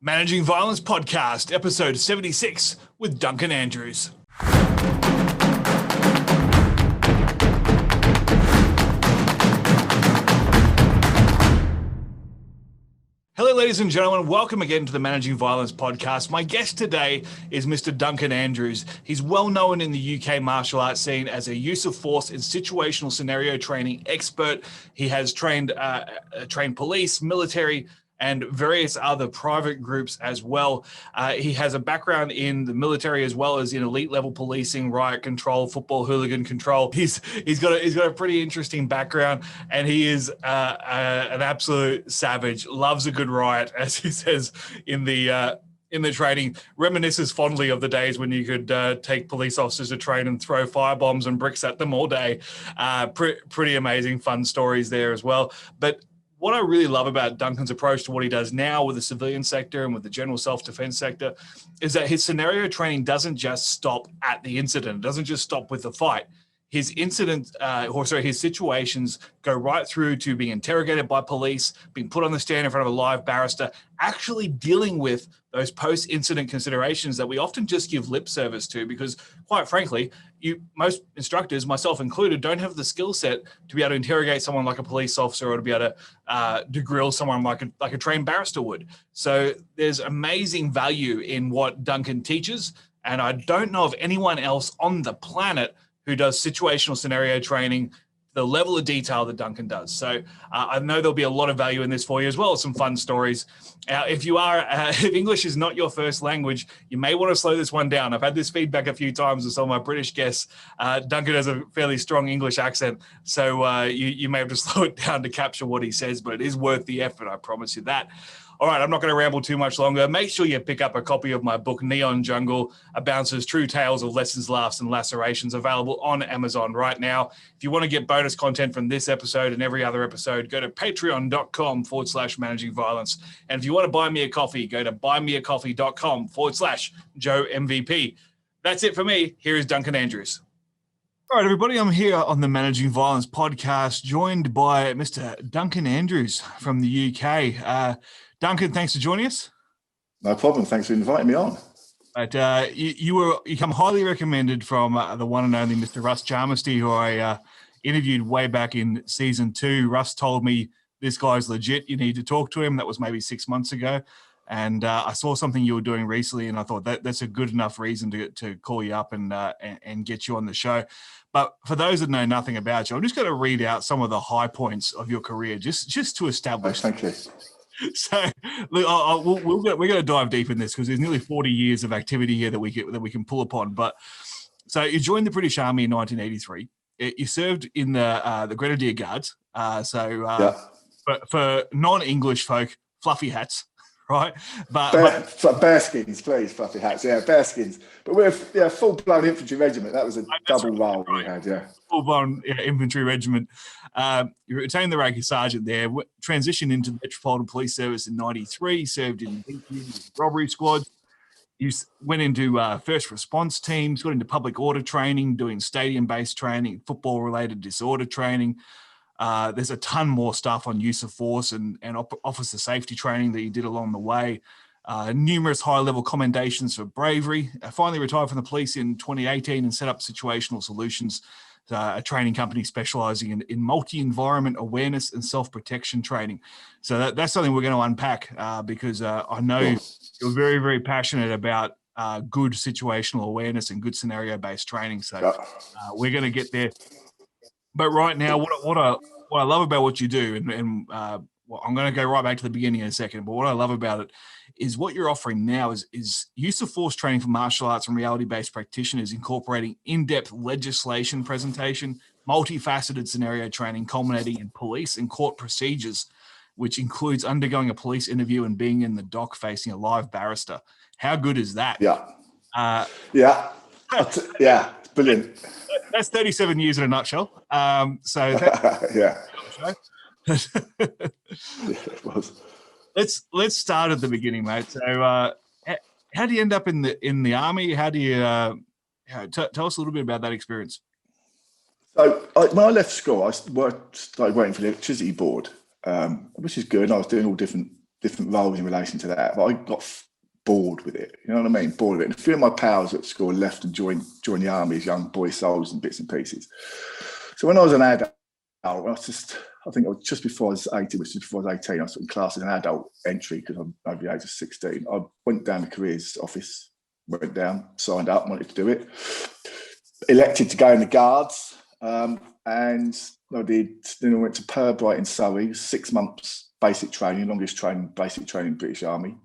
Managing Violence Podcast, episode 76 with Duncan Andrews. Hello, ladies and gentlemen. Welcome again to the Managing Violence Podcast. My guest today is Mr. Duncan Andrews. He's well known in the UK martial arts scene as a use of force and situational scenario training expert. He has trained police, military, and various other private groups as well. He has a background in the military as well as in elite level policing, riot control, football hooligan control. He's got a pretty interesting background, and he is an absolute savage. Loves a good riot, as he says in the training. Reminisces fondly of the days when you could take police officers to train and throw firebombs and bricks at them all day. Pretty amazing, fun stories there as well. But what I really love about Duncan's approach to what he does now with the civilian sector and with the general self-defense sector is that his scenario training doesn't just stop at the incident. It doesn't just stop with the fight. His his situations go right through to being interrogated by police, being put on the stand in front of a live barrister, actually dealing with those post-incident considerations that we often just give lip service to because, quite frankly, most instructors, myself included, don't have the skill set to be able to interrogate someone like a police officer or to be able to grill someone like a trained barrister would. So there's amazing value in what Duncan teaches, and I don't know of anyone else on the planet who does situational scenario training, the level of detail that Duncan does. So I know there'll be a lot of value in this for you as well as some fun stories. If English is not your first language, you may want to slow this one down. I've had this feedback a few times with some of my British guests. Duncan has a fairly strong English accent, so you may have to slow it down to capture what he says, but it is worth the effort, I promise you that. All right, I'm not going to ramble too much longer. Make sure you pick up a copy of my book, Neon Jungle, A Bouncer's True Tales of Lessons, Laughs, and Lacerations, available on Amazon right now. If you want to get bonus content from this episode and every other episode, go to patreon.com/managingviolence. And if you want to buy me a coffee, go to buymeacoffee.com/JoeMVP. That's it for me. Here is Duncan Andrews. All right, everybody, I'm here on the Managing Violence podcast, joined by Mr. Duncan Andrews from the UK. Duncan, thanks for joining us. No problem. Thanks for inviting me on. But you come highly recommended from the one and only Mr. Russ Jarmisty, who I interviewed way back in season 2. Russ told me this guy's legit. You need to talk to him. That was maybe 6 months ago. And I saw something you were doing recently, and I thought that's a good enough reason to call you up and get you on the show. But for those that know nothing about you, I'm just going to read out some of the high points of your career, just to establish. Thank you. So look, we're going to dive deep in this because there's nearly 40 years of activity here that we can pull upon. But so you joined the British Army in 1983. You served in the Grenadier Guards. For non-English folk, fluffy hats. Right, but bearskins, please, fluffy hats. Yeah, bearskins. But we're full-blown infantry regiment. That was a double role we had. Yeah, full-blown infantry regiment. You retained the rank of sergeant there. Transitioned into the Metropolitan Police Service in '93. Served in the robbery squad. You went into first response teams. Got into public order training, doing stadium-based training, football-related disorder training. There's a ton more stuff on use of force and officer safety training that you did along the way. Numerous high-level commendations for bravery. I finally retired from the police in 2018 and set up Situational Solutions, a training company specializing in multi-environment awareness and self-protection training. So that's something we're going to unpack because I know you're very, very passionate about good situational awareness and good scenario-based training. So we're going to get there. But right now, what I love about what you do, and I'm going to go right back to the beginning in a second, but what I love about it is what you're offering now is use of force training for martial arts and reality-based practitioners, incorporating in-depth legislation presentation, multifaceted scenario training, culminating in police and court procedures, which includes undergoing a police interview and being in the dock facing a live barrister. How good is that? Yeah. Yeah, it's brilliant. That's 37 years in a nutshell. Yeah. It was. Let's start at the beginning, mate. So, how do you end up in the army? How do you tell us a little bit about that experience? So, when I left school, I started working for the electricity board, which is good. I was doing all different different roles in relation to that. But I got bored with it. You know what I mean? Bored with it. And a few of my pals at school left and joined the army as young boy soldiers and bits and pieces. So when I was an adult, I think it was just before I was 18, which is before I was 18, I was in class as an adult entry because I'm over the age of 16. I went down the careers office, went down, signed up, wanted to do it. Elected to go in the Guards, and I did. Then I went to Purbright in Surrey, 6 months basic training, longest basic training in the British Army.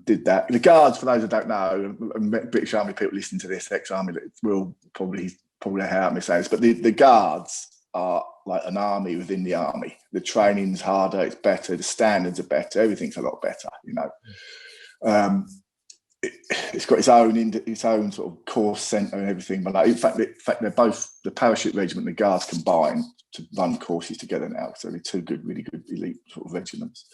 Did that. The Guards, for those who don't know, and British Army people listening to this, ex-army will probably help me say this, but the Guards are like an army within the army. The training's harder, it's better, the standards are better, everything's a lot better, you know. It's got its own sort of course centre and everything. But like, in fact, they're both the parachute regiment and the Guards combined to run courses together now. So they're two really good elite sort of regiments.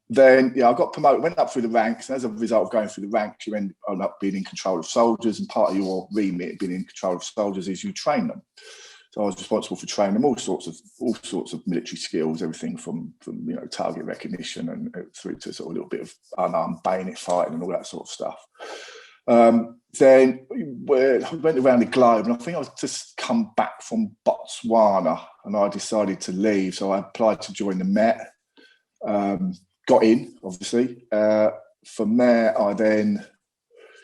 Then I got promoted, went up through the ranks, and as a result of going through the ranks, you end up being in control of soldiers, and part of your remit of being in control of soldiers is you train them. So I was responsible for training them all sorts of military skills, everything from target recognition and through to sort of a little bit of unarmed bayonet fighting and all that sort of stuff. Then I went around the globe, and I think I was just come back from Botswana, and I decided to leave. So I applied to join the Met. Got in, obviously. From there, I then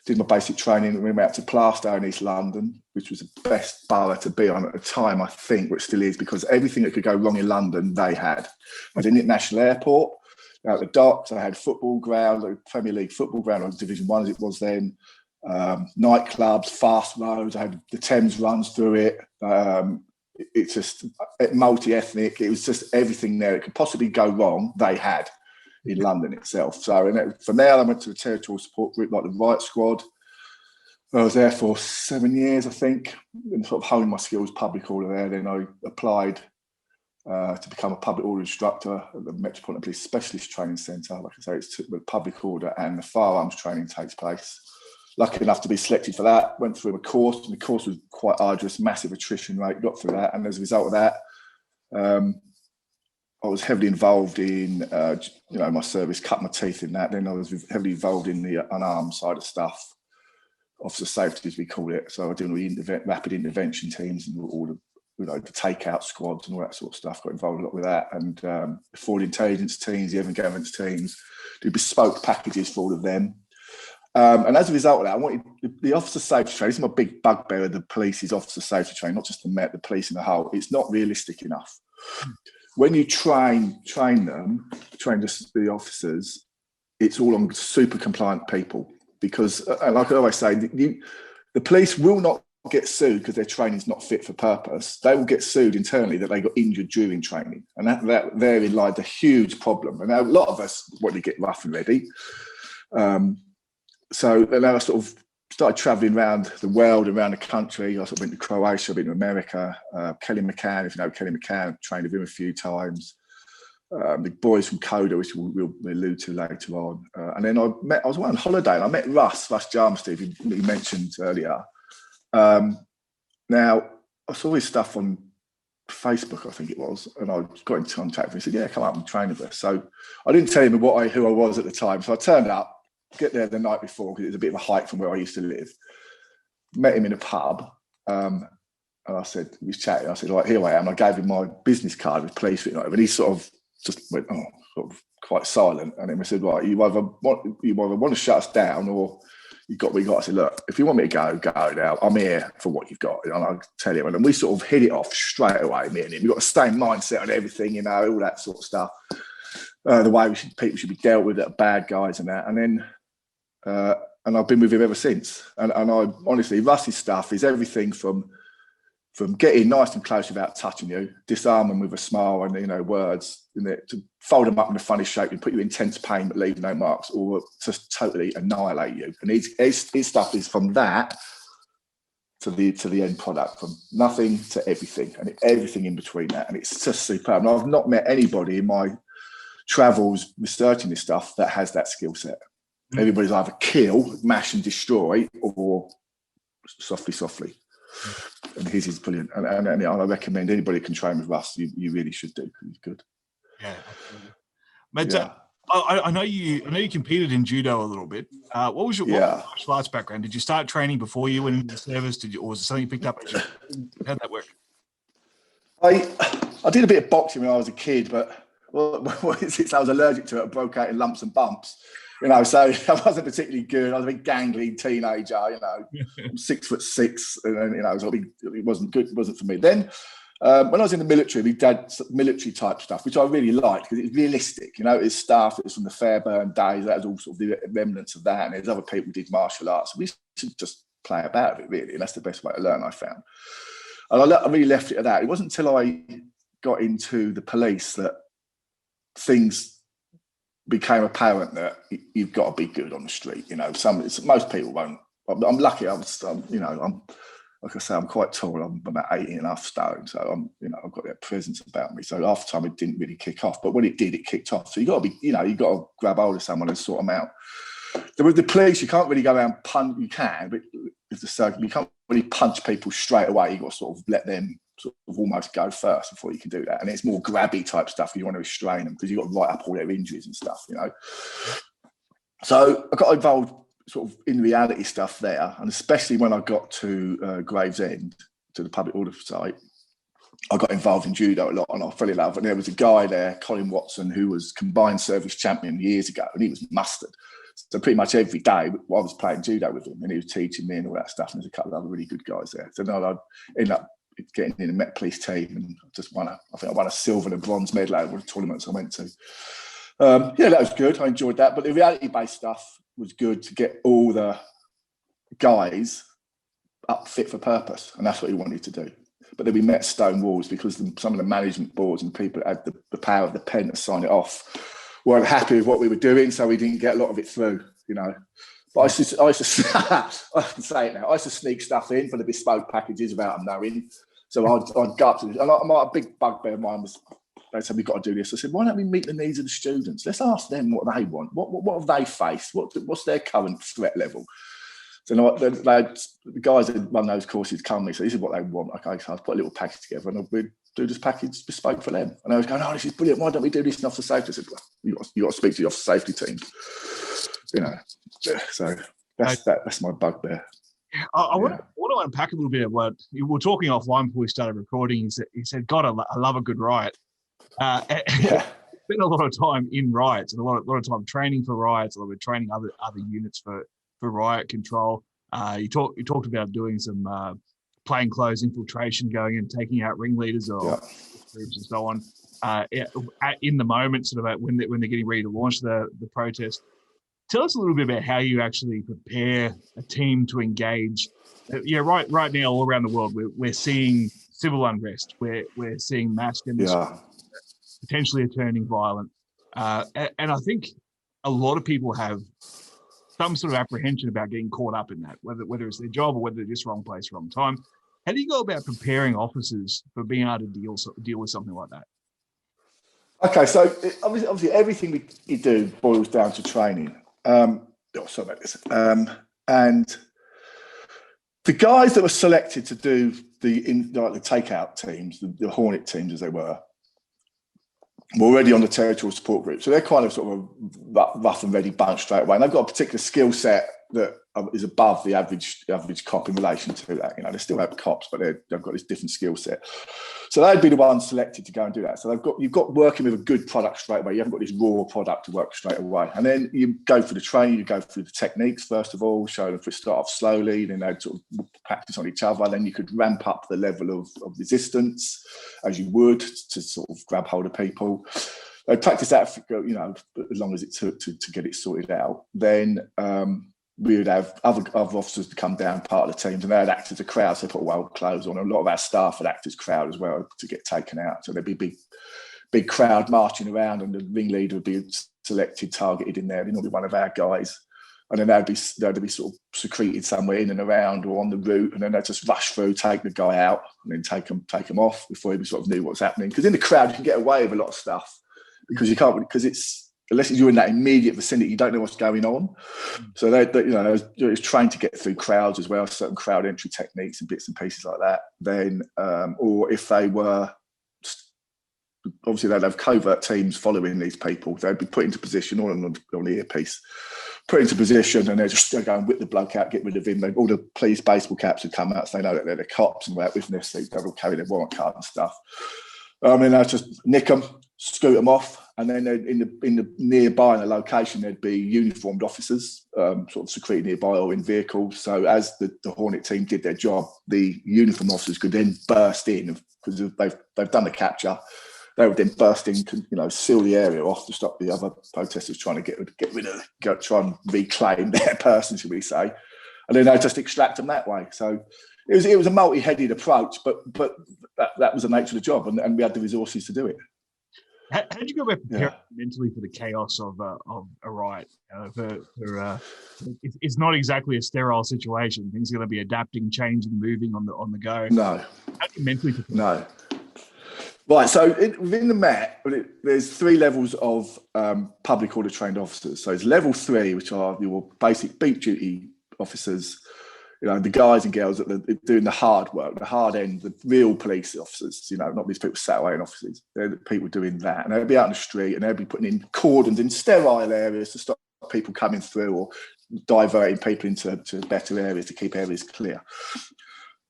did my basic training and went out to Plaistow in East London, which was the best borough to be on at the time, I think, which still is, because everything that could go wrong in London, they had. I was in International Airport, out the docks, I had football ground, like Premier League football ground, on Division 1 as it was then, nightclubs, fast roads, I had the Thames runs through it. It's just multi-ethnic. It was just everything there that could possibly go wrong, they had in London itself. So from there, I went to the territorial support group like the Riot Squad. I was there for 7 years, I think, and sort of honed my skills, public order there. Then I applied to become a public order instructor at the Metropolitan Police Specialist Training Centre. Like I say, it's the public order and the firearms training takes place. Lucky enough to be selected for that. Went through a course, and the course was quite arduous, massive attrition rate. Got through that, and as a result of that, I was heavily involved in, my service, cut my teeth in that. Then I was heavily involved in the unarmed side of stuff, officer safety as we call it. So I did all the rapid intervention teams and all the takeout squads and all that sort of stuff. Got involved a lot with that, and the forward intelligence teams, the evidence governance teams, do bespoke packages for all of them. And as a result of that, I wanted the officer safety training. This is my big bugbear of the police's officer safety training, not just the Met, the police in the whole. It's not realistic enough. When you train just the officers, it's all on super compliant people, because, like I always say, the police will not get sued because their training is not fit for purpose. They will get sued internally that they got injured during training, and that therein lies a huge problem. And a lot of us want to get rough and ready. So then I sort of started travelling around the world, around the country. I sort of went to Croatia, I've been to America. Kelly McCann, if you know Kelly McCann, trained with him a few times. The boys from Coda, which we'll allude to later on. And then I was on holiday and I met Russ Jarmstead, who you mentioned earlier. Now, I saw his stuff on Facebook, I think it was, and I got in contact with him. He said, yeah, come up and train with us. So I didn't tell him who I was at the time. So I turned up, get there the night before, because it was a bit of a hike from where I used to live. Met him in a pub, and I said, he was chatting. I said, like, here I am. I gave him my business card with police written on it, but he sort of just went, sort of quite silent. And then we said, right, you either want to shut us down, or you got what you got. I said, look, if you want me to go now, I'm here for what you've got. And I'll tell you. And we sort of hit it off straight away, me and him. We've got the same mindset on everything, all that sort of stuff. The way people should be dealt with, that are bad guys and that. And then, and I've been with him ever since. And I honestly, Russ's stuff is everything from getting nice and close without touching you, disarm them with a smile and words, to fold them up in a funny shape and put you in intense pain but leave no marks, or just totally annihilate you. And his stuff is from that to the end product, from nothing to everything, and everything in between that. And it's just superb. And I've not met anybody in my travels researching this stuff that has that skill set. Everybody's either kill, mash and destroy, or softly. And his is brilliant. And I recommend anybody who can train with Russ, you really should do. He's good. Yeah, absolutely. But Yeah. I know you competed in judo a little bit. What was your martial arts background? Did you start training before you went into the service? Or was it something you picked up? How'd that work? I did a bit of boxing when I was a kid, but since I was allergic to it, I broke out in lumps and bumps. So I wasn't particularly good. I was a big gangly teenager. I'm 6'6", and it wasn't good. It wasn't for me. Then when I was in the military, we did military type stuff, which I really liked because it's realistic. It's stuff. It was from the Fairburn days. That was all sort of the remnants of that. And there's other people who did martial arts. We should just play about it, really, and that's the best way to learn, I found. And I really left it at that. It wasn't until I got into the police that things became apparent that you've got to be good on the street. Most people won't. I'm lucky. I'm like I say, I'm quite tall. I'm about 18.5 stone, so I've got that presence about me. So after time, it didn't really kick off, but when it did, it kicked off. So you got to be, you got to grab hold of someone and sort them out. With the police, you can't really go around punch. You can, but you can't really punch people straight away. You got to sort of let them sort of almost go first before you can do that. And it's more grabby type stuff. You want to restrain them because you've got to write up all their injuries and stuff. So I got involved sort of in reality stuff there, and especially when I got to Gravesend, to the public order site, I got involved in judo a lot, and I fell in love. And there was a guy there, Colin Watson, who was combined service champion years ago, and he was mustard. So pretty much every day I was playing judo with him, and he was teaching me and all that stuff. And there's a couple of other really good guys there. So then I ended up getting in the Met Police team, and just I think I won a silver and a bronze medal over the tournaments I went to. That was good. I enjoyed that. But the reality-based stuff was good to get all the guys up fit for purpose, and that's what he wanted to do. But then we met stone walls because some of the management boards and people that had the power of the pen to sign it off weren't happy with what we were doing, so we didn't get a lot of it through, But I used to I can say it now, I used to sneak stuff in for the bespoke packages without them knowing. So I'd go up to this, and a big bugbear of mine was, they said, we've got to do this. I said, why don't we meet the needs of the students? Let's ask them what they want. What have they faced? What's their current threat level? So the guys that run those courses come to me, so this is what they want. Okay, so I've put a little package together, and we'll do this package bespoke for them. And I was going, oh, this is brilliant. Why don't we do this in officer safety? I said, well, you got to speak to the officer safety team. So that's my bugbear. I want to unpack a little bit of what you were talking offline before we started recording. He said, God, I love a good riot. Spent a lot of time in riots and a lot of time training for riots, a lot of training other units for riot control. You talked about doing some plainclothes infiltration, going and taking out ringleaders or groups and so on. In the moment, sort of when they're getting ready to launch the protest. Tell us a little bit about how you actually prepare a team to engage. Right now, all around the world, we're seeing civil unrest. We're seeing mass demonstrations, potentially turning violent. And I think a lot of people have some sort of apprehension about getting caught up in that, whether it's their job or whether they're just wrong place, wrong time. How do you go about preparing officers for being able to deal with something like that? Okay, so obviously everything we do boils down to training. Sorry about this. And the guys that were selected to do the takeout teams, the Hornet teams as they were already on the territorial support group. So they're kind of sort of rough and ready bunch straight away. And they've got a particular skill set that is above the average cop in relation to that. They still have cops, but they've got this different skill set. So they'd be the ones selected to go and do that. So you've got working with a good product straight away. You haven't got this raw product to work straight away. And then you go through the training, you go through the techniques, first of all, show them to start off slowly, then they'd sort of practice on each other. Then you could ramp up the level of resistance as you would to sort of grab hold of people. They'd practice that, as long as it took to get it sorted out. Then we would have other officers to come down, part of the teams, and they'd act as a crowd. So they put wild clothes on. A lot of our staff would act as crowd as well to get taken out. So there'd be big crowd marching around, and the ringleader would be selected, targeted in there. It'd be one of our guys, and then they'd be sort of secreted somewhere in and around or on the route, and then they'd just rush through, take the guy out, and then take him off before he sort of knew what's happening. Because in the crowd you can get away with a lot of stuff because you can't, because it's, unless you're in that immediate vicinity, you don't know what's going on. So they was trained to get through crowds as well, certain crowd entry techniques and bits and pieces like that. Then, or if they were obviously they'd have covert teams following these people. They'd be put into position, all on the earpiece, put into position, and they'd go and whip the bloke out, get rid of him. All the police baseball caps would come out, so they know that they're the cops and that with their seat. They'd all carry their warrant card and stuff. And I'd just nick them, scoot them off, and then in the nearby in the location there'd be uniformed officers, sort of secreted nearby or in vehicles. So as the Hornet team did their job, the uniformed officers could then burst in because they've done the capture. They would then burst in, seal the area off to stop the other protesters trying to get rid of, try and reclaim their person, should we say? And then they just extract them that way. So it was a multi-headed approach, but that was the nature of the job, and we had the resources to do it. How did you go about preparing mentally for the chaos of a riot? It's not exactly a sterile situation. Things are going to be adapting, changing, moving on the go. No. How do you mentally prepare? No. Right, so within the Met, there's 3 levels of public order trained officers. So it's level 3, which are your basic beat duty officers, the guys and girls that are doing the hard work, the hard end, the real police officers, not these people sat away in offices. They're the people doing that. And they'll be out in the street and they'll be putting in cordons in sterile areas to stop people coming through or diverting people into better areas to keep areas clear.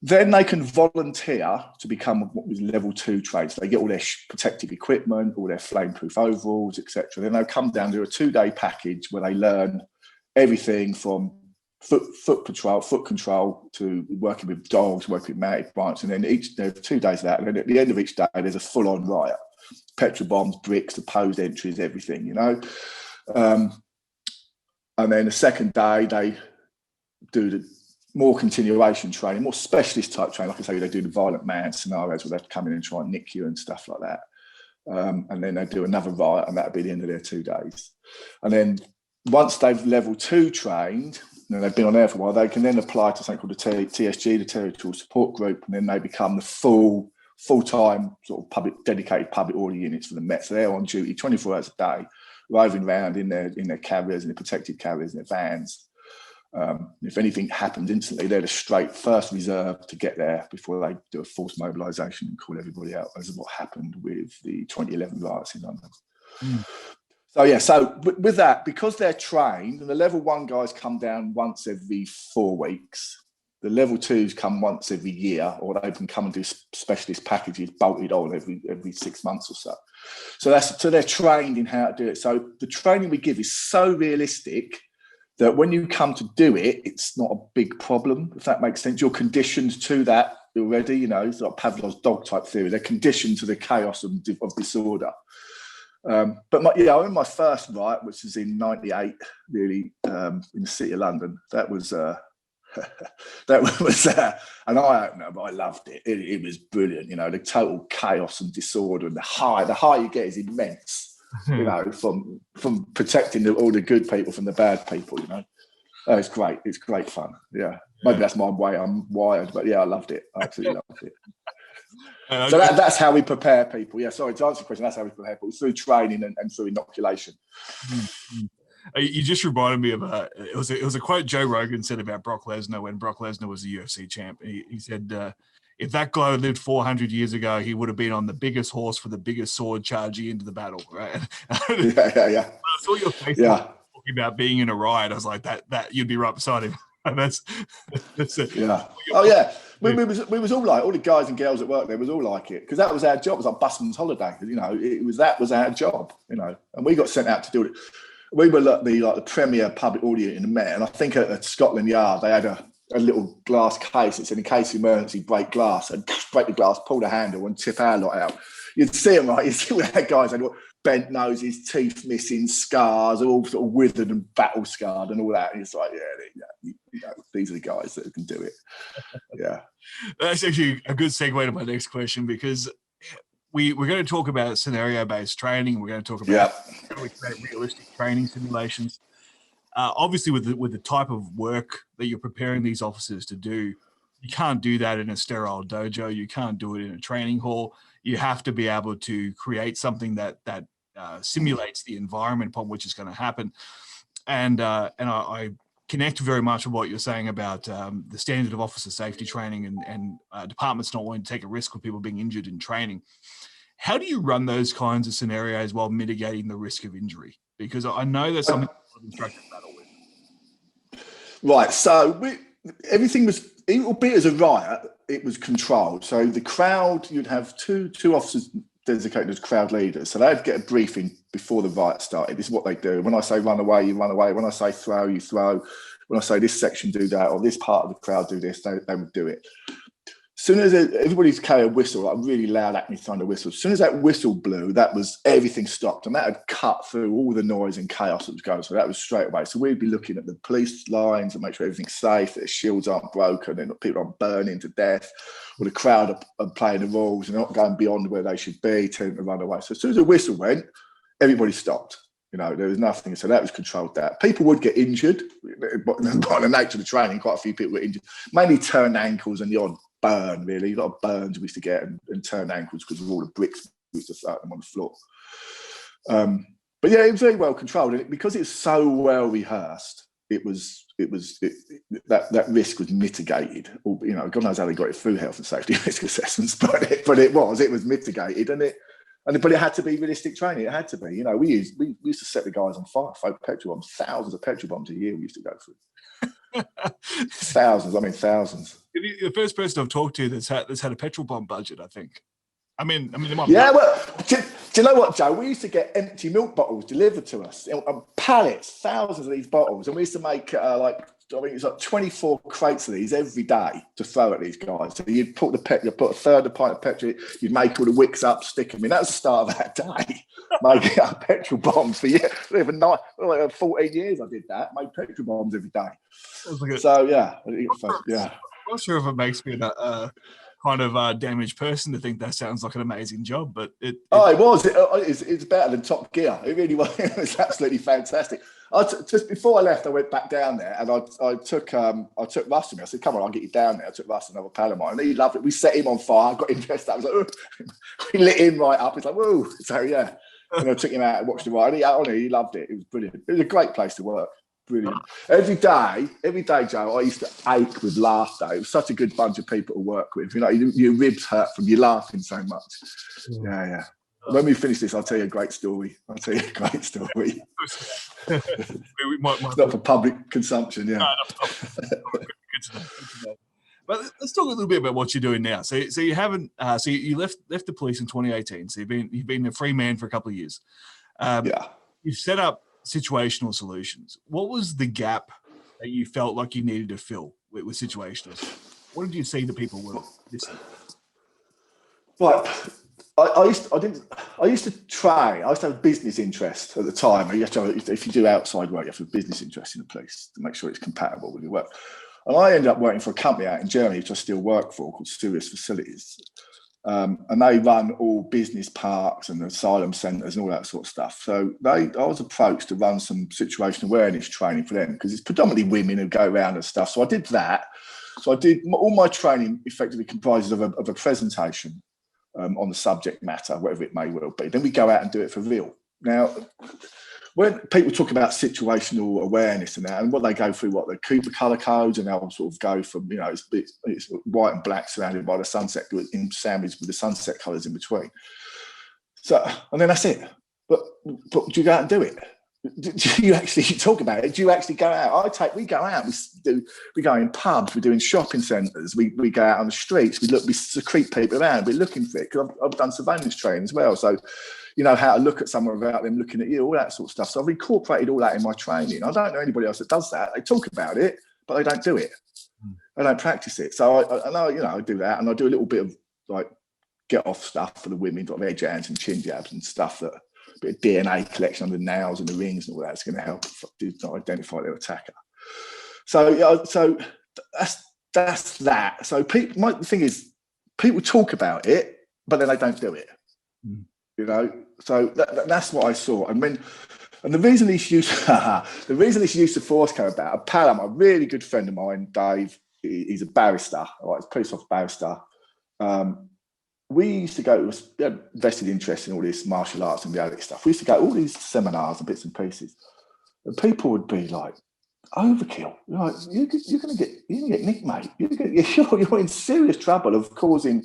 Then they can volunteer to become what was level 2 trained. So they get all their protective equipment, all their flameproof overalls, etc. Then they'll come down to a 2-day package where they learn everything from foot control to working with dogs, working with mounted bikes, and then there's 2 days of that. And then at the end of each day, there's a full-on riot: petrol bombs, bricks, opposed entries, everything. And then the second day they do the more continuation training, more specialist type training. Like I say, they do the violent man scenarios where they come in and try and nick you and stuff like that. And then they do another riot, and that'll be the end of their 2 days. And then once they've level 2 trained, they've been on there for a while, they can then apply to something called the TSG, the Territorial Support Group, and then they become the full-time sort of dedicated public order units for the Met. So they're on duty 24 hours a day, roving around in their carriers, in their protected carriers, in their vans. If anything happens instantly, they're the straight first reserve to get there before they do a forced mobilisation and call everybody out, as is what happened with the 2011 riots in London. So with that, because they're trained, and the level 1 guys come down once every 4 weeks, the level 2s come once every year, or they can come and do specialist packages bolted on every 6 months or so. So they're trained in how to do it. So the training we give is so realistic that when you come to do it, it's not a big problem, if that makes sense. You're conditioned to that already, it's like Pavlov's dog type theory. They're conditioned to the chaos of disorder. But in my first riot, which was in '98, really, in the city of London, that was an eye opener, but I loved it. It was brilliant, the total chaos and disorder, and the high you get is immense. From protecting all the good people from the bad people, it's great. It's great fun. Yeah. Maybe that's my way. I'm wired, but I loved it. I absolutely loved it. So that's how we prepare people. Yeah, sorry, to answer the question, that's how we prepare people, through training and through inoculation. You just reminded me of it was a quote Joe Rogan said about Brock Lesnar when Brock Lesnar was the UFC champ. He said, if that guy lived 400 years ago, he would have been on the biggest horse for the biggest sword charging into the battle, right? Yeah. I saw your face talking about being in a riot. I was like, that you'd be right beside him. That's it. Yeah. Oh yeah. We was all like, all the guys and girls that worked there was all like it, because that was our job. It was like busman's holiday. That was our job. And we got sent out to do it. We were the premier public order in the Met, and I think at Scotland Yard they had a little glass case. It said, in case of emergency, break glass, and break the glass, pull the handle, and tip our lot out. You'd see them, right? You'd see all that guys had bent noses, teeth missing, scars, all sort of withered and battle scarred, and all that. And it's like, these are the guys that can do it. Yeah, that's actually a good segue to my next question, because we're going to talk about scenario-based training. We're going to talk about how we create realistic training simulations. Obviously, with the type of work that you're preparing these officers to do, you can't do that in a sterile dojo. You can't do it in a training hall. You have to be able to create something that simulates the environment upon which it's going to happen. And I connect very much with what you're saying about the standard of officer safety training and departments not wanting to take a risk with people being injured in training. How do you run those kinds of scenarios while mitigating the risk of injury? Because I know there's something instructors battle with. Right. So everything was, albeit as a riot, it was controlled. So the crowd, you'd have two officers designated as crowd leaders. So they'd get a briefing before the riot started. This is what they do. When I say run away, you run away. When I say throw, you throw. When I say this section do that, or this part of the crowd do this, they would do it. As soon as everybody's carry a whistle, like a really loud Acme Thunder whistle, as soon as that whistle blew, that was everything stopped. And that had cut through all the noise and chaos that was going. So that was straight away. So we'd be looking at the police lines and make sure everything's safe, that the shields aren't broken and people aren't burning to death, or the crowd are playing the rules and not going beyond where they should be, telling them to run away. So as soon as the whistle went, everybody stopped. There was nothing. So that was controlled that. People would get injured. By the nature of the training, quite a few people were injured, mainly turned ankles and the odd burn, really. A lot of burns we used to get and turned ankles because of all the bricks we used to throw them on the floor. But yeah, it was very well controlled. And because it's so well rehearsed, that risk was mitigated. God knows how they got it through health and safety risk assessments, but it was mitigated, but it had to be realistic training. It had to be. We used to set the guys on fire, petrol bombs, thousands of petrol bombs a year we used to go through. Thousands. You're the first person I've talked to that's had a petrol bomb budget, I think. I mean, yeah. Well, do you know what, Joe? We used to get empty milk bottles delivered to us on pallets, thousands of these bottles, and we used to make it's like 24 crates of these every day to throw at these guys. So you'd put a third of a pint of petrol, you'd make all the wicks up, stick them in. That was the start of that day. Making up petrol bombs for 14 years I did that. Made petrol bombs every day. So yeah. I'm not sure if it makes me a kind of damaged person to think that sounds like an amazing job, but it was. It's better than Top Gear. It really was. It was absolutely fantastic. Just before I left, I went back down there and I took Russ with me. I said, "Come on, I'll get you down there." I took Russ, another pal of mine, and he loved it. We set him on fire. I got him dressed up. I was like, "Ugh." We lit him right up. It's like, "Whoa!" So yeah. And I took him out and watched the ride. He loved it. It was brilliant. It was a great place to work. Brilliant. Every day, Joe, I used to ache with laughter. It was such a good bunch of people to work with. Your ribs hurt from you laughing so much. Yeah. When we finish this, I'll tell you a great story. It's not for public consumption, yeah. No. Good to know. But let's talk a little bit about what you're doing now. So you haven't. So you left the police in 2018. So you've been a free man for a couple of years. Yeah. You've set up situational solutions. What was the gap that you felt like you needed to fill with situational? What did you see the people were missing? Right. I used to try. I used to have a business interest at the time. If you do outside work, you have a business interest in the police to make sure it's compatible with your work. And I ended up working for a company out in Germany, which I still work for, called Serious Facilities. And they run all business parks and asylum centres and all that sort of stuff. So I was approached to run some situational awareness training for them because it's predominantly women who go around and stuff. So I did that. So I did all my training effectively comprises of a presentation on the subject matter, whatever it may well be. Then we go out and do it for real. Now, when people talk about situational awareness and that, and what they go through, what the Cooper colour codes, and they'll sort of go from, it's white and black surrounded by the sunset, sandwiched with the sunset colours in between. So, and then that's it. But do you go out and do it? Do you actually talk about it? Do you actually go out? We go out. We go in pubs. We're doing shopping centres. We go out on the streets. We secrete people around. We're looking for it because I've done surveillance training as well. So, how to look at someone without them looking at you, all that sort of stuff. So I've incorporated all that in my training. I don't know anybody else that does that. They talk about it, but they don't do it. They don't practice it. So I do that, and I do a little bit of like get off stuff for the women, like edge hands and chin jabs and stuff, that a bit of DNA collection on the nails and the rings and all that's going to help identify their attacker. So that's that. So the thing is, people talk about it, but then they don't do it. So that's what I saw. And the reason this use of force came about, a pal of mine, a really good friend of mine, Dave, he's a barrister, he's a police officer barrister. We used to go, we had vested interest in all this martial arts and reality stuff. We used to go to all these seminars and bits and pieces, and people would be like, overkill. You're going to get nicked, mate. You're in serious trouble of causing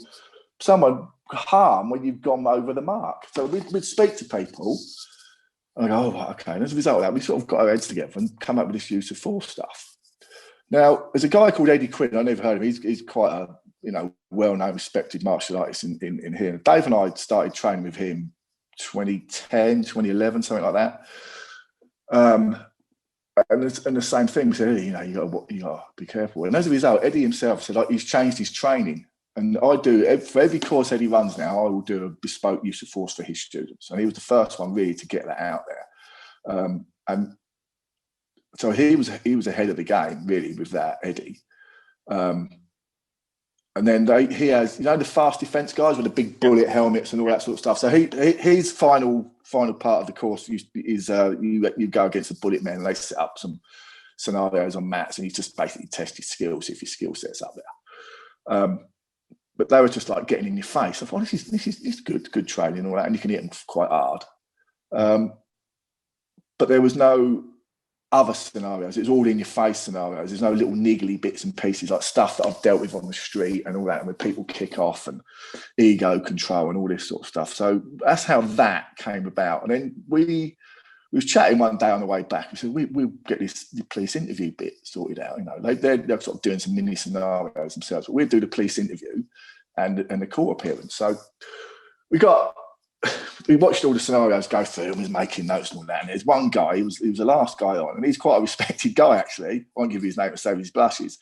someone harm when you've gone over the mark. So we'd speak to people and I go, oh, right, okay. And as a result of that, we sort of got our heads together and come up with this use of force stuff. Now, there's a guy called Eddie Quinn. I never heard of him. He's quite a well-known, respected martial artist in here. Dave and I started training with him 2010, 2011, something like that. And the same thing. We said, you got to be careful. And as a result, Eddie himself said he's changed his training. And I do, for every course Eddie runs now, I will do a bespoke use of force for his students. And he was the first one really to get that out there. And so he was ahead of the game really with that, Eddie. And then he has, the fast defense guys with the big bullet helmets and all that sort of stuff. So his final part of the course is you go against the bullet men and they set up some scenarios on mats and you just basically test your skills if your skill set's up there. But they were just like getting in your face. I thought, this is good training and all that, and you can hit them quite hard. But there was no other scenarios. It's all in your face scenarios. There's no little niggly bits and pieces like stuff that I've dealt with on the street and all that, and where people kick off and ego control and all this sort of stuff. So that's how that came about. And then we was chatting one day on the way back. We said, we'll get the police interview bit sorted out. They're sort of doing some mini scenarios themselves, but we'll do the police interview and the court appearance. So we watched all the scenarios go through and was making notes and all that. And there's one guy, he was the last guy on, and he's quite a respected guy, actually. I won't give you his name to save his blushes.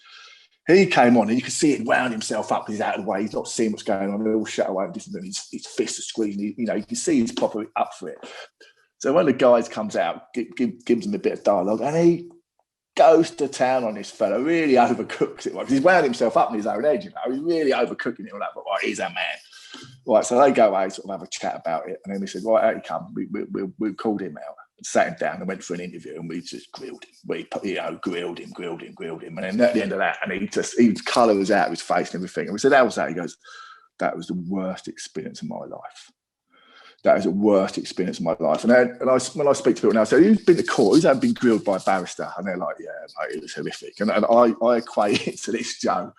He came on and you could see him wound himself up. He's out of the way. He's not seeing what's going on. They're all shut away. His fists are squeezing. You can see he's properly up for it. So when the guys comes out, gives him a bit of dialogue, and he goes to town on this fella, really overcooks it. He's wound himself up in his own head, He's really overcooking it all that, but he's a man. Right, so they go away, sort of have a chat about it, and then we said, right, out he come. We called him out, and sat him down, and went for an interview, and we just grilled him. We grilled him, and then at the end of that, and his colour was out of his face and everything. And we said, how was that? He goes, that was the worst experience of my life. That is the worst experience of my life. And when I speak to people now, I say, who's been to court? Who's ever been grilled by a barrister? And they're like, yeah, mate, it was horrific. And I equate it to this, Joe.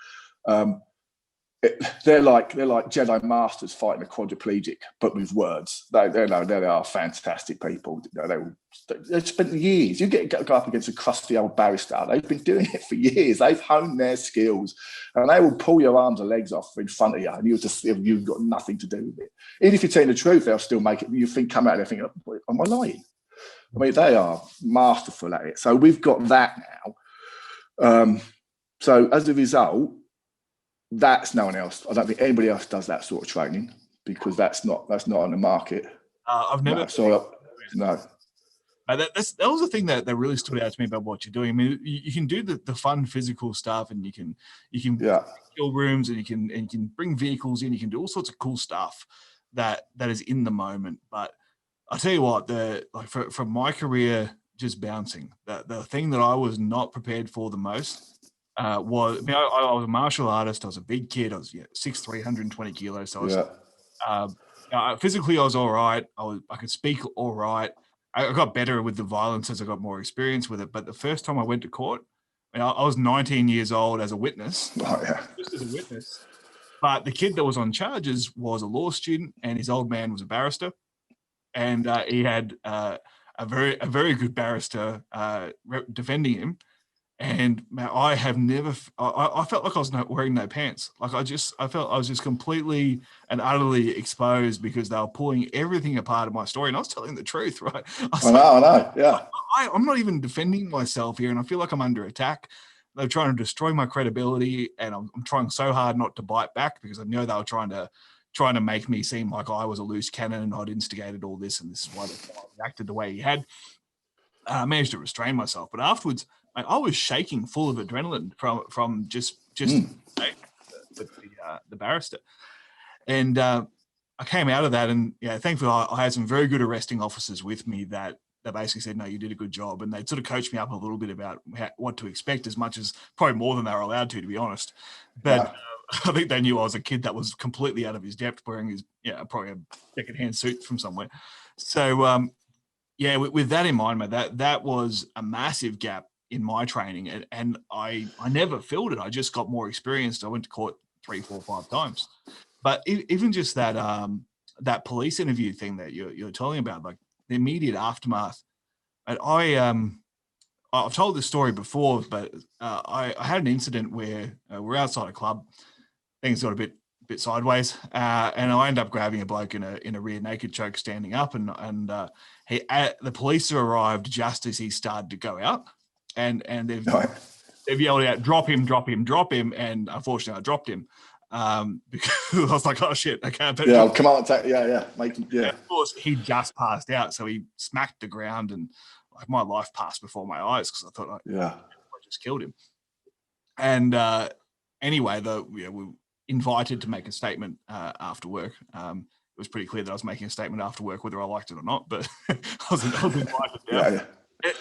They're like Jedi masters fighting a quadriplegic, but with words. They are fantastic people. They've spent years. You go up against a crusty old barrister. They've been doing it for years. They've honed their skills, and they will pull your arms and legs off in front of you, and you've got nothing to do with it. Even if you're telling the truth, they'll still make it. You think come out there thinking, am I lying? I mean, they are masterful at it. So we've got that now. So as a result, that's no one else. I don't think anybody else does that sort of training because that's not on the market. I've never. No. That was the thing that really stood out to me about what you're doing. I mean, you can do the fun physical stuff, and you can kill rooms, and you can bring vehicles in. You can do all sorts of cool stuff that is in the moment. But I'll tell you what, from my career, just bouncing, the thing that I was not prepared for the most. I was a martial artist. I was a big kid. I was 6'3", 120 kilos. So I was, physically I was all right. I could speak all right. I got better with the violence as I got more experience with it. But the first time I went to court, I was 19 years old as a witness. Oh, yeah. Just as a witness. But the kid that was on charges was a law student, and his old man was a barrister, and he had a very good barrister defending him. And man, I felt like I was wearing no pants. Like I felt I was just completely and utterly exposed because they were pulling everything apart of my story. And I was telling the truth, right? I know. Yeah. I'm not even defending myself here. And I feel like I'm under attack. They're trying to destroy my credibility. And I'm trying so hard not to bite back because I know they were trying to make me seem like I was a loose cannon and I'd instigated all this. And this is why they reacted the way he had. I managed to restrain myself. But afterwards, I was shaking, full of adrenaline from just the barrister, and I came out of that, and thankfully I had some very good arresting officers with me that basically said, "No, you did a good job," and they sort of coached me up a little bit about what to expect, as much as probably more than they were allowed to be honest. But I think they knew I was a kid that was completely out of his depth, wearing his probably a secondhand suit from somewhere. So with that in mind, mate, that was a massive gap in my training, and I never filled it. I just got more experienced. I went to court 3, 4, 5 times, But even just that police interview thing that you're telling about, like the immediate aftermath. And I've told this story before, but I had an incident where we're outside a club, things got a bit sideways, and I ended up grabbing a bloke in a rear naked choke standing up, and the police arrived just as he started to go out, and they've yelled out, drop him, and unfortunately I dropped him. Because I was like, oh shit, okay. But yeah, come on, make him, yeah. Of course, he just passed out, so he smacked the ground, and like my life passed before my eyes because I thought, I just killed him. And anyway, we were invited to make a statement after work. It was pretty clear that I was making a statement after work, whether I liked it or not, but I was invited down. Yeah.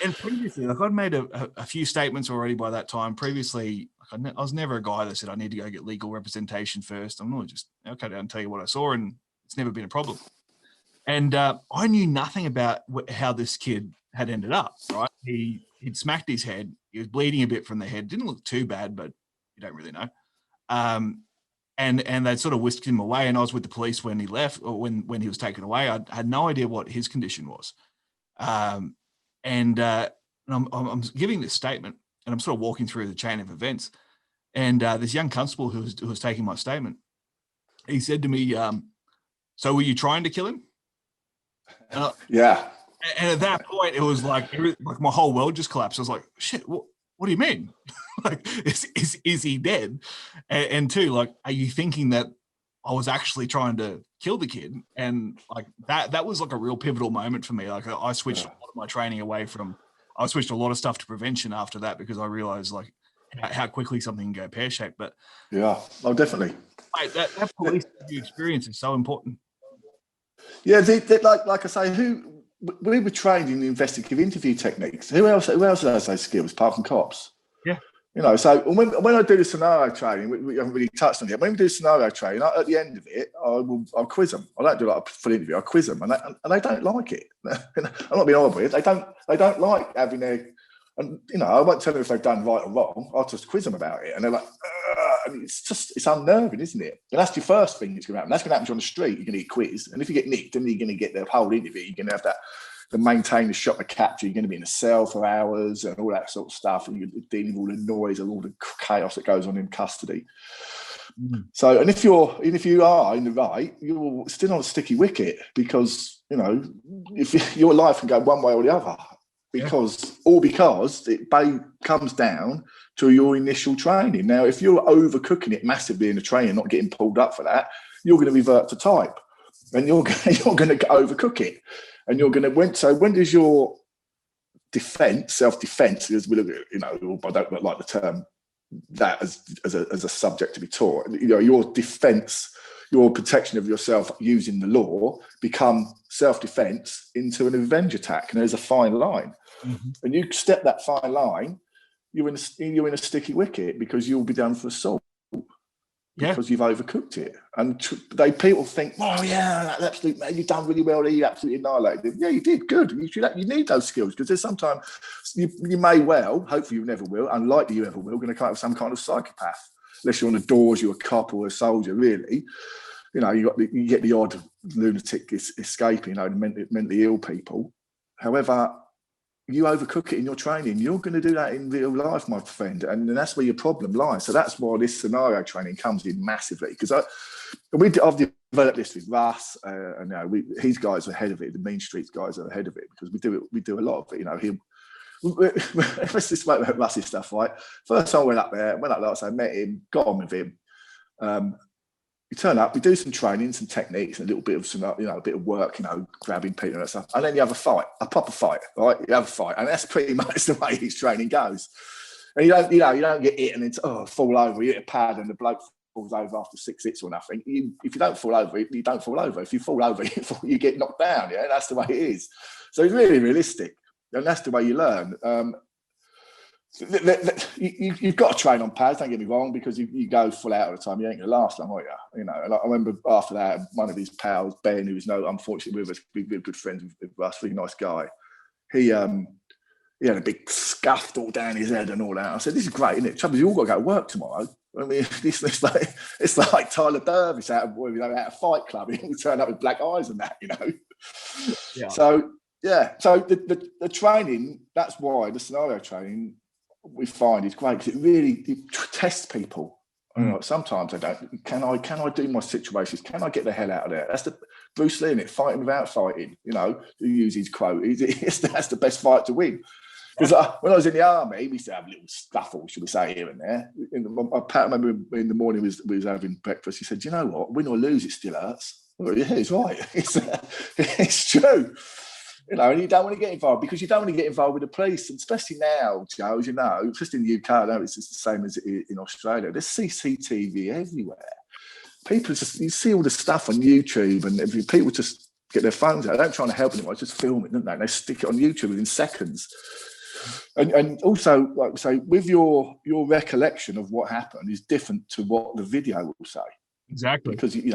And previously, like I'd made a few statements already by that time. Previously, like I was never a guy that said I need to go get legal representation first. I'm not just okay down and tell you what I saw, and it's never been a problem. And I knew nothing about how this kid had ended up. Right, he'd smacked his head. He was bleeding a bit from the head. Didn't look too bad, but you don't really know. And they sort of whisked him away. And I was with the police when he left, or when he was taken away. I had no idea what his condition was. And I'm giving this statement, and I'm sort of walking through the chain of events. And this young constable who was taking my statement, he said to me, "So were you trying to kill him?" Yeah. And at that point, it was like my whole world just collapsed. I was like, "Shit, what do you mean? Like, is he dead?" And two, like, are you thinking that I was actually trying to kill the kid? And like that was like a real pivotal moment for me. Like I switched a lot of my training away from. I switched a lot of stuff to prevention after that because I realized like how quickly something can go pear-shaped. But yeah, oh, definitely. Mate, that police experience is so important. Yeah, like I say, we were trained in investigative interview techniques. Who else has those skills apart from cops? Yeah. You know, so when I do the scenario training, we haven't really touched on it. When we do scenario training, at the end of it, I'll quiz them. I don't do like a full interview. I quiz them, and they don't like it. I'm not being horrible. They don't like having their, and you know, I won't tell them if they've done right or wrong. I'll just quiz them about it, and they're like, and it's unnerving, isn't it? And that's your first thing that's going to happen. That's going to happen to you on the street. You're going to get quizzed, and if you get nicked, then you're going to get the whole interview. You're going to have that. To maintain the shot of capture, you're going to be in a cell for hours and all that sort of stuff, and you're dealing with all the noise and all the chaos that goes on in custody. So, and if you are in the right, you're still on a sticky wicket because you know if your life can go one way or the other because it comes down to your initial training. Now, if you're overcooking it massively in the training, not getting pulled up for that, you're going to revert to type, and you're going to overcook it. And you're going to so when does your self-defense, as we look at, you know, I don't like the term that as a subject to be taught. You know, your defense, your protection of yourself using the law become self-defense into an revenge attack, and there's a fine line. Mm-hmm. And you step that fine line, you're in a sticky wicket because you'll be done for assault. Because you've overcooked it, and people think, "Oh yeah, absolutely, you've done really well there. You absolutely annihilated it." Yeah, you did good. You need those skills because there's sometimes you may well, hopefully you never will, unlikely you ever will, going to come up with some kind of psychopath. Unless you're on the doors, you're a cop or a soldier. Really, you know, you get the odd lunatic escaping, you know, mentally ill people. However, you overcook it in your training, you're going to do that in real life, my friend, and that's where your problem lies. So that's why this scenario training comes in massively, because I've developed this with Russ, and you know, his guys are ahead of it. The Mean Streets guys are ahead of it because we do a lot of it. You know, let's just spoke about Russ's stuff, right? First time I went up there, so I met him, got on with him. We turn up, we do some training, some techniques, and a little bit of a bit of work, you know, grabbing people and that stuff. And then you have a fight, a proper fight, right? You have a fight, and that's pretty much the way his training goes. And you don't get hit and it's fall over. You hit a pad and the bloke falls over after 6 hits or nothing. If you don't fall over, you don't fall over. If you fall over, you get knocked down. Yeah, that's the way it is. So it's really realistic, and that's the way you learn. You've got to train on pads, don't get me wrong, because you go full out all the time, you ain't going to last long, are you? You know, and I remember after that, one of his pals, Ben, who was unfortunately with us, we're good friends with Russ, really nice guy. He had a big scuff all down his head and all that. I said, "This is great, isn't it? Trouble is, you all got to go to work tomorrow." I mean, it's like Tyler Dervish out of Fight Club. He turned up with black eyes and that, Yeah. So so the training, that's why the scenario training we find is great, because it tests people. Sometimes I don't. Can I do my situations? Can I get the hell out of there? That's the Bruce Lee in it, fighting without fighting. To use his quote, that's the best fight to win. Because when I was in the army, we used to have little scuffles, should we say, here and there. I remember in the morning we was having breakfast. He said, "You know what? Win or lose, it still hurts." Well, yeah, he's right. It's true. And you don't want to get involved, because you don't want to get involved with the police, and especially now, Joe, as you know, just in the UK, I know it's just the same as in Australia. There's CCTV everywhere. You see all the stuff on YouTube, and people just get their phones out. They don't try to help anyone, just film it, don't they? And they stick it on YouTube within seconds. And also, like I say, with your recollection of what happened is different to what the video will say. Exactly. Because you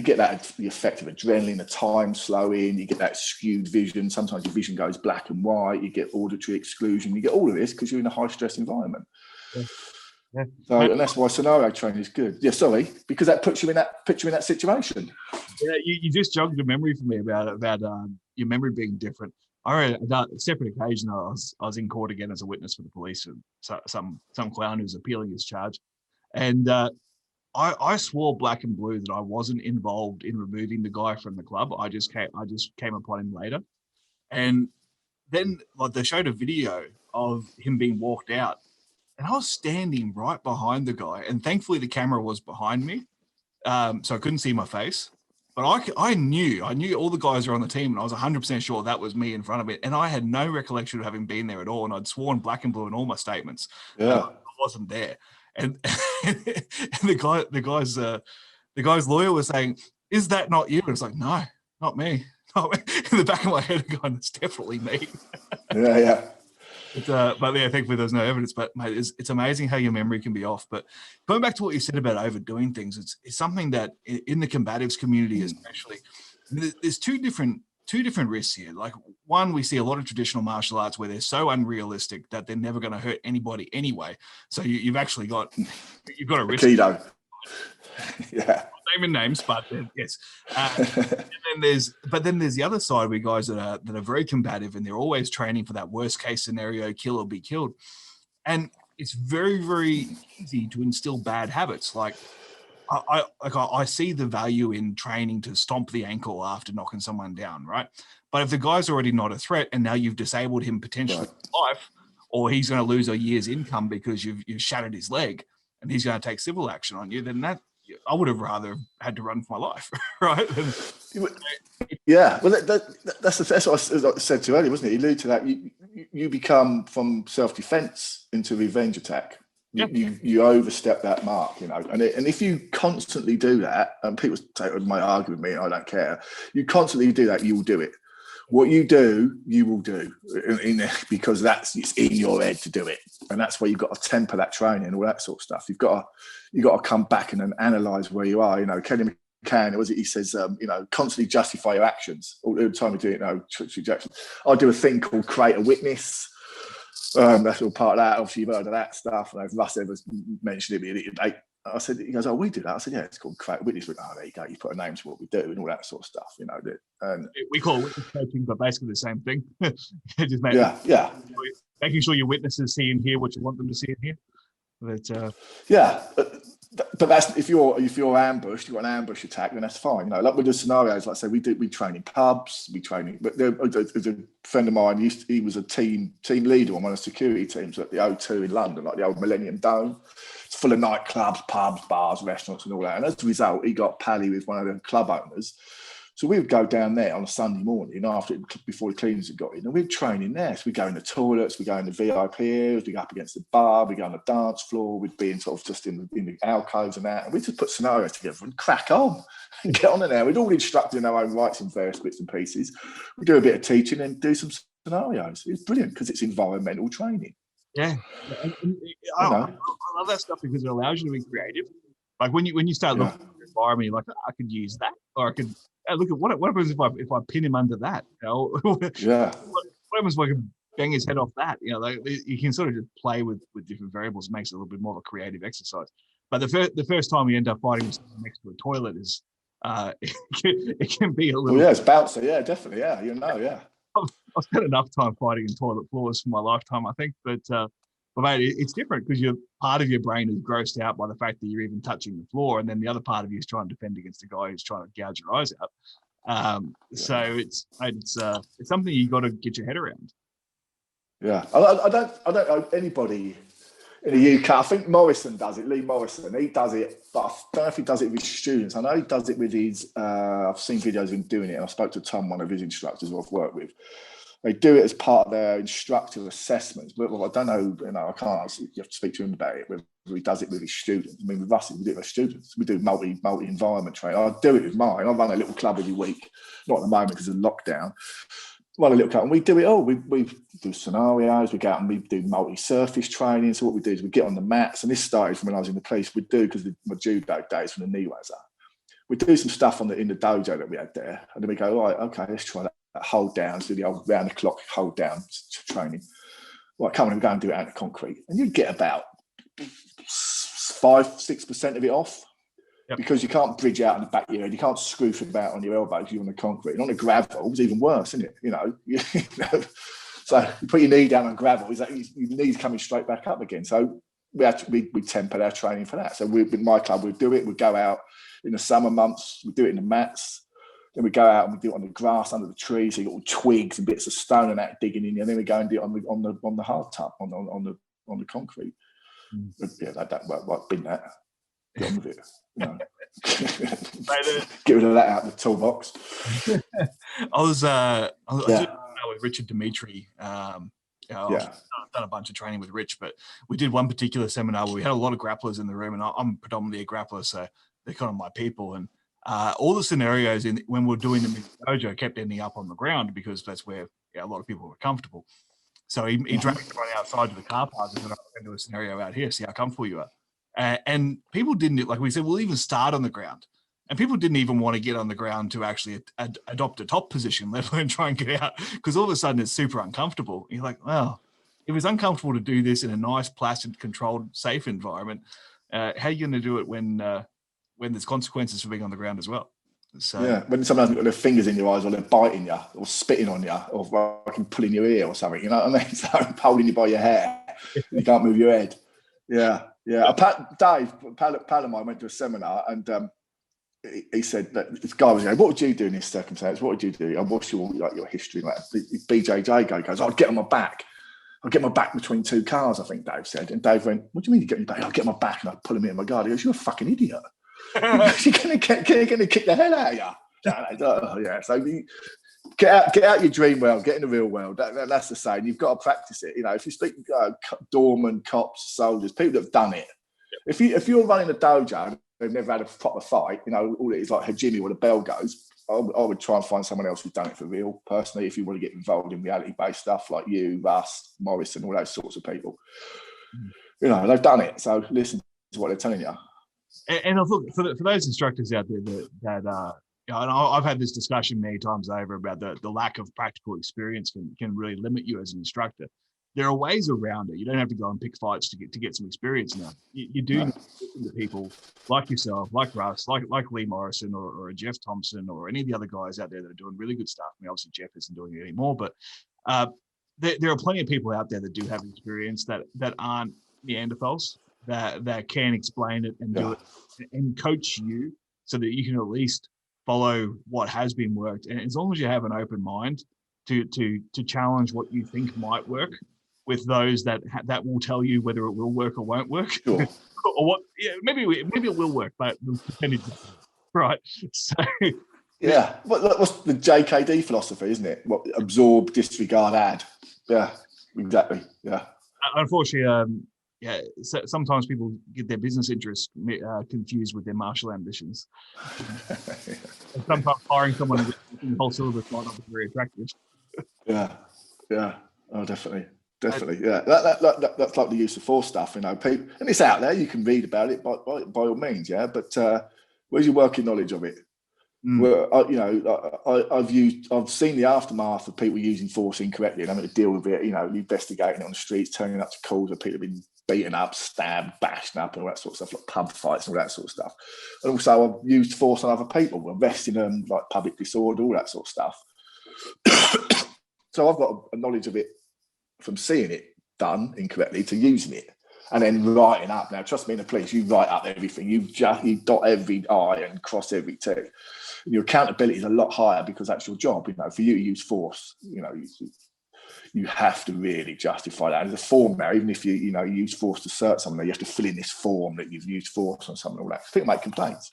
get that the effect of adrenaline, the time slowing, you get that skewed vision. Sometimes your vision goes black and white. You get auditory exclusion. You get all of this because you're in a high stress environment. Yeah. So, and that's why scenario training is good. Yeah, sorry, because that puts you in that situation. Yeah, you just jogged a memory for me about your memory being different. I remember a separate occasion. I was in court again as a witness for the police, and some clown who's appealing his charge, and I swore black and blue that I wasn't involved in removing the guy from the club. I just came upon him later, and then they showed a video of him being walked out, and I was standing right behind the guy, and thankfully the camera was behind me, so I couldn't see my face. But I knew all the guys were on the team, and I was 100% sure that was me in front of it. And I had no recollection of having been there at all. And I'd sworn black and blue in all my statements. Yeah, I wasn't there. And the guy's lawyer was saying, "Is that not you?" And it's like, "No, not me." In the back of my head, going, "It's definitely me." Yeah. But yeah, thankfully there's no evidence. But mate, it's amazing how your memory can be off. But going back to what you said about overdoing things, it's something that in the combatives community, especially, there's two different risks here. Like, one, we see a lot of traditional martial arts where they're so unrealistic that they're never going to hurt anybody anyway. So you've got a risk. Keto. Yeah. Naming names, but yes. And then there's the other side where guys that are very combative, and they're always training for that worst case scenario, kill or be killed. And it's very, very easy to instill bad habits. Like I see the value in training to stomp the ankle after knocking someone down, right? But if the guy's already not a threat, and now you've disabled him potentially for life, or he's going to lose a year's income because you've shattered his leg, and he's going to take civil action on you, then I would have rather had to run for my life, right? Yeah, well, that's what I said to you earlier, wasn't it? You allude to that. You become from self-defense into revenge attack. You overstep that mark, and if you constantly do that, and people might argue with me, I don't care. You constantly do that, you will do it. What you do, you will do, because it's in your head to do it, and that's where you've got to temper that training and all that sort of stuff. You've got to come back and then analyze where you are. Kenny McCann, he says, constantly justify your actions. All the time we do it. I do a thing called create a witness. That's all part of that. Obviously, you've heard of that stuff. And if Russ ever mentioned it, I said, he goes, "Oh, we do that." I said, "Yeah, it's called create a witness." But, "Oh, there you go. You put a name to what we do and all that sort of stuff." And we call it witness coaching, but basically the same thing. Just making sure your witnesses see and hear what you want them to see and hear. But that's if you're ambushed, you've got an ambush attack, then that's fine. Like with the scenarios, like I say, we train in pubs, but there's a friend of mine, he was a team leader on one of the security teams at the O2 in London, like the old Millennium Dome. It's full of nightclubs, pubs, bars, restaurants and all that. And as a result, he got pally with one of the club owners. So we would go down there on a Sunday morning before the cleaners had got in, and we'd train in there. So we'd go in the toilets, we'd go in the VIP areas, we'd go up against the bar, we'd go on the dance floor, we'd be in sort of just in the alcoves and that. And we'd just put scenarios together and crack on and get on in there. We'd all instructed in our own rights in various bits and pieces. We'd do a bit of teaching and do some scenarios. It's brilliant because it's environmental training. Yeah. I love that stuff because it allows you to be creative. Like when you start looking at the environment, you're like, I could use that, or I could look at what happens if I pin him under that. What happens if I can bang his head off that? You can sort of just play with different variables. It makes it a little bit more of a creative exercise. But the first time you end up fighting with someone next to a toilet is it can be a little. Well, yeah, it's bouncy. Yeah, definitely. Yeah, yeah. I've spent enough time fighting in toilet floors for my lifetime, I think. But mate, it's different because part of your brain is grossed out by the fact that you're even touching the floor, and then the other part of you is trying to defend against a guy who's trying to gouge your eyes out. So it's something you got to get your head around. Yeah, I don't know anybody in the UK. I think Morrison does it. Lee Morrison, he does it, but I don't know if he does it with students. I know he does it with his. I've seen videos of him doing it, and I spoke to Tom, one of his instructors who I've worked with. They do it as part of their instructor assessments, but I don't know. I can't. You have to speak to him about it. Whether he does it with his students. I mean, with us, we do it with students. We do multi environment training. I do it with mine. I run a little club every week. Not at the moment because of lockdown. Run a little club, and we do it all. We do scenarios. We go out and we do multi-surface training. So what we do is we get on the mats, and this started from when I was in the police. We do because my judo days from the knee razor. We do some stuff in the dojo that we had there, and then we go, right, okay, let's try that. Hold down, do the old round the clock hold down training. Right, come on, we go and do it out in the concrete, and you get about 5-6% of it off. Yep. Because you can't bridge out in the back of your head, you can't scroof about on your elbow because you're on the concrete. And on the gravel, it's even worse, isn't it? So you put your knee down on gravel, your knee's coming straight back up again. So we tempered our training for that. So with my club, we'd do it. We'd go out in the summer months, we do it in the mats. Then we go out and we do it on the grass under the trees. So you got all twigs and bits of stone and that digging in you. And then we go and do it on the hard top, on the concrete. But yeah, that won't bin that. Get on with it. Get rid of that out of the toolbox. I was with Richard Dimitri. I've done a bunch of training with Rich, but we did one particular seminar where we had a lot of grapplers in the room, and I'm predominantly a grappler, so they're kind of my people. And all the scenarios when we're doing them in the dojo kept ending up on the ground because that's where a lot of people were comfortable. So he dragged me right outside to the car park and said, "I'm going to do a scenario out here, see how comfortable you are." And people didn't, like we said, we'll even start on the ground. And people didn't even want to get on the ground to actually adopt a top position, let alone try and get out, because all of a sudden it's super uncomfortable. You're like, well, if it's uncomfortable to do this in a nice, placid, controlled, safe environment, how are you going to do it when there's consequences for being on the ground as well? So yeah, when someone's got their fingers in your eyes or they're biting you or spitting on you or fucking pulling your ear or something, you know what I mean? So holding you by your hair, you can't move your head. Yeah. Dave, pal of mine, went to a seminar and he said that this guy was going, "What would you do in this circumstance? What would you do? What's your history?" Like BJJ guy goes, "I'd get on my back. I'd get my back between two cars," I think Dave said. And Dave went, "What do you mean you get your back?" "I'd get my back and I'd pull him in my guard." He goes, "You're a fucking idiot. You're going to kick the hell out of you." Yeah. So get out your dream world, get in the real world. That's the saying. You've got to practice it. If you speak doormen, cops, soldiers, people that have done it. Yep. If you're running a dojo and they've never had a proper fight, all it is like Hajime where the bell goes. I would try and find someone else who's done it for real. Personally, if you want to get involved in reality-based stuff like you, Russ, Morris, and all those sorts of people, they've done it. So listen to what they're telling you. And look, for those instructors out there that and I've had this discussion many times over about the lack of practical experience can really limit you as an instructor. There are ways around it. You don't have to go and pick fights to get some experience now. You do need to listen to people like yourself, like Russ, like Lee Morrison or Jeff Thompson or any of the other guys out there that are doing really good stuff. I mean, obviously Jeff isn't doing it anymore, but there are plenty of people out there that do have experience that aren't Neanderthals that can explain it and do it and coach you so that you can at least follow what has been worked. And as long as you have an open mind to challenge what you think might work with those that will tell you whether it will work or won't work. Sure. Or what? Yeah, maybe it will work, but the percentage, right? So yeah, what's the JKD philosophy, isn't it? What absorb, disregard, add. Yeah, exactly. Yeah. Unfortunately, so sometimes people get their business interests confused with their martial ambitions. And sometimes hiring someone in the whole syllabus might not be very attractive. Yeah. Oh, definitely. Yeah, that's like the use of force stuff, people, and it's out there. You can read about it by all means, yeah. But where's your working knowledge of it? Where I've seen the aftermath of people using force incorrectly and having to deal with it. Investigating on the streets, turning up to calls where people have been beaten up, stabbed, bashed up, and all that sort of stuff, like pub fights and all that sort of stuff. And also, I've used force on other people, arresting them, like public disorder, all that sort of stuff. So I've got a knowledge of it from seeing it done incorrectly to using it. And then writing up. Now, trust me, in the police, you write up everything. You dot every I and cross every T. And your accountability is a lot higher because that's your job. For you to use force, you have to really justify that. And there's a form now, even if you use force to search someone, you have to fill in this form that you've used force on someone. All that. People make complaints.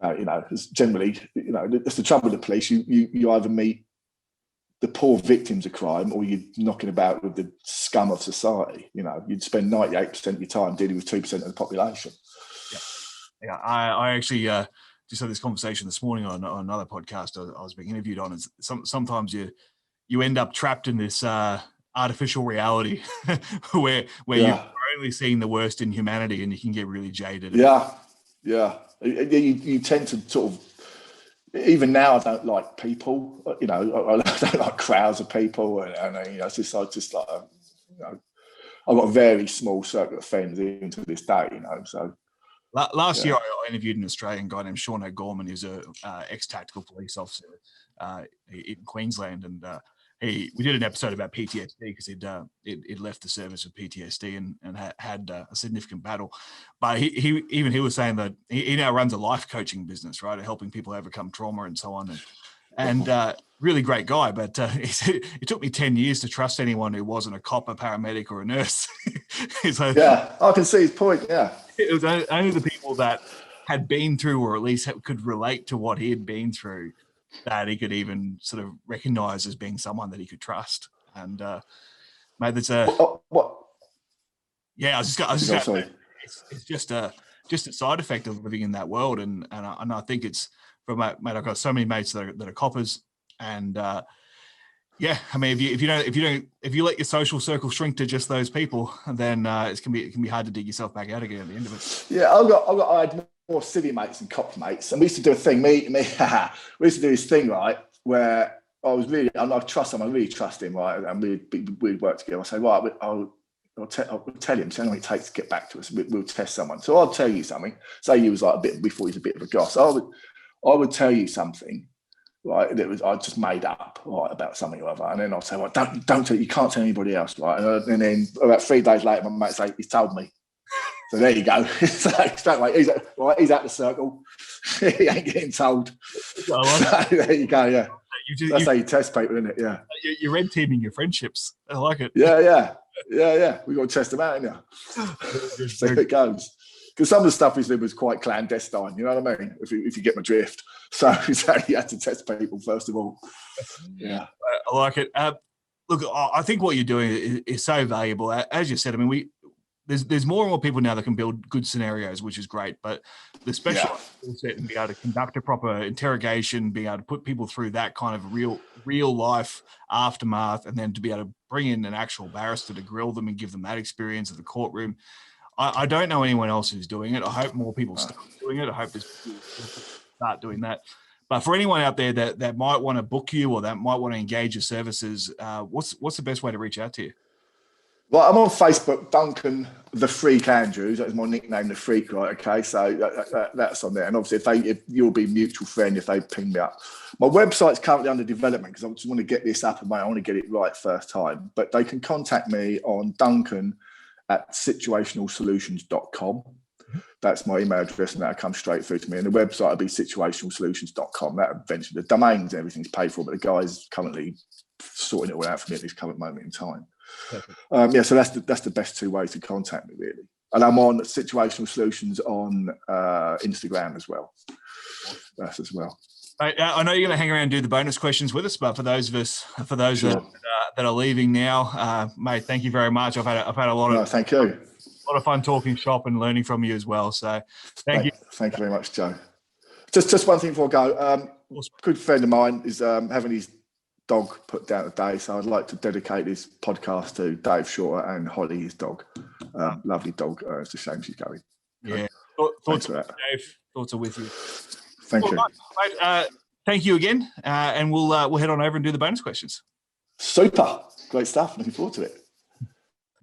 Because generally, that's the trouble with the police. You either meet the poor victims of crime, or you're knocking about with the scum of society. You'd spend 98% of your time dealing with 2% of the population. Yeah, I actually just had this conversation this morning on another podcast I was being interviewed on. Is sometimes you end up trapped in this artificial reality where you're only seeing the worst in humanity, and you can get really jaded. Yeah. You tend to sort of. Even now, I don't like people. I don't like crowds of people, and it's just I've got a very small circle of friends even to this day. So last year, I interviewed an Australian guy named Sean O'Gorman, who's a ex-tactical police officer in Queensland, and we did an episode about PTSD because he'd left the service with PTSD and had a significant battle. But he was saying that he now runs a life coaching business, right, helping people overcome trauma and so on. And really great guy, but he said it took me 10 years to trust anyone who wasn't a cop, a paramedic, or a nurse. So, yeah, I can see his point. Yeah, it was only the people that had been through, or at least could relate to what he had been through, that he could even sort of recognize as being someone that he could trust. And mate, that's what? Yeah, I was just sorry. It's just a side effect of living in that world, and I think it's from mate. I've got so many mates that are coppers, and yeah, I mean, if you let your social circle shrink to just those people, then it can be hard to dig yourself back out again at the end of it. Yeah, I had more civvy mates and cop mates, and we used to do a thing. We used to do this thing, right, where I trust him. I really trust him, right, and we'd work together. I say, right, I'll tell him how long it takes to get back to us. We'll test someone. So I'll tell you something. Say you was like before he was a bit of a goss. I would tell you something, right, I just made up, right, about something or other, and then I'll say, well, don't tell you can't tell anybody else, right, and then about 3 days later, my mate say he's told me. So there you go. So straight away, he's out the circle. He ain't getting told. So there you go. Yeah, that's how you test people, isn't it? Yeah, you're red teaming your friendships. I like it. Yeah. We got to test them out, ain't you? See how it goes. Because some of the stuff we did was quite clandestine, you know what I mean? If you get my drift. So you had to test people first of all. Yeah. I like it. Look, I think what you're doing is so valuable. As you said, I mean, there's more and more people now that can build good scenarios, which is great. But the special skill set and be able to conduct a proper interrogation, being able to put people through that kind of real life aftermath, and then to be able to bring in an actual barrister to grill them and give them that experience of the courtroom. I don't know anyone else who's doing it. I hope more people start doing it. I hope there's people start doing that. But for anyone out there that might want to book you or that might want to engage your services, what's the best way to reach out to you? Well, I'm on Facebook, Duncan the Freak Andrews. That's my nickname, the Freak, right? Okay, so that's on there. And obviously, if you'll be mutual friend if they ping me up. My website's currently under development because I just want to get this up and I want to get it right first time. But they can contact me on Duncan@situationalsolutions.com. That's my email address, and that'll come straight through to me. And the website will be situationalsolutions.com. That eventually, the domains and everything's paid for, but the guy's currently sorting it all out for me at this current moment in time. So that's the best 2 ways to contact me, really. And I'm on Situational Solutions on Instagram as well. That's as well. I know you're going to hang around and do the bonus questions with us, but for those sure. that are leaving now, mate, thank you very much. I've had a lot of thank you. A lot of fun talking shop and learning from you as well. So thank you. Thank you very much, Joe. Just one thing before I go. A good friend of mine is having his dog put down today, so I'd like to dedicate this podcast to Dave Shorter and Holly, his dog. Lovely dog. It's a shame she's going. Yeah. Thoughts are with you. Thank you. Mate, thank you again, and we'll head on over and do the bonus questions. Super. Great stuff. Looking forward to it.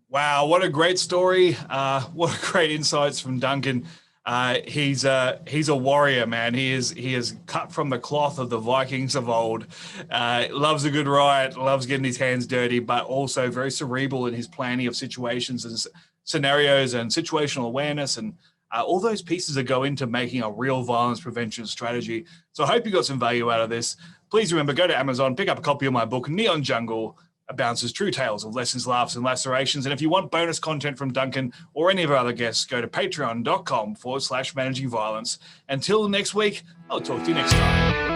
Wow, what a great story. What a great insights from Duncan. He's a warrior, man. He is cut from the cloth of the Vikings of old. Loves a good riot, loves getting his hands dirty, but also very cerebral in his planning of situations and scenarios and situational awareness and all those pieces that go into making a real violence prevention strategy. So I hope you got some value out of this. Please remember, go to Amazon, pick up a copy of my book, Neon Jungle, A Bouncer's True Tales of Lessons, Laughs, and Lacerations. And if you want bonus content from Duncan or any of our other guests, go to patreon.com/managingviolence. Until next week, I'll talk to you next time.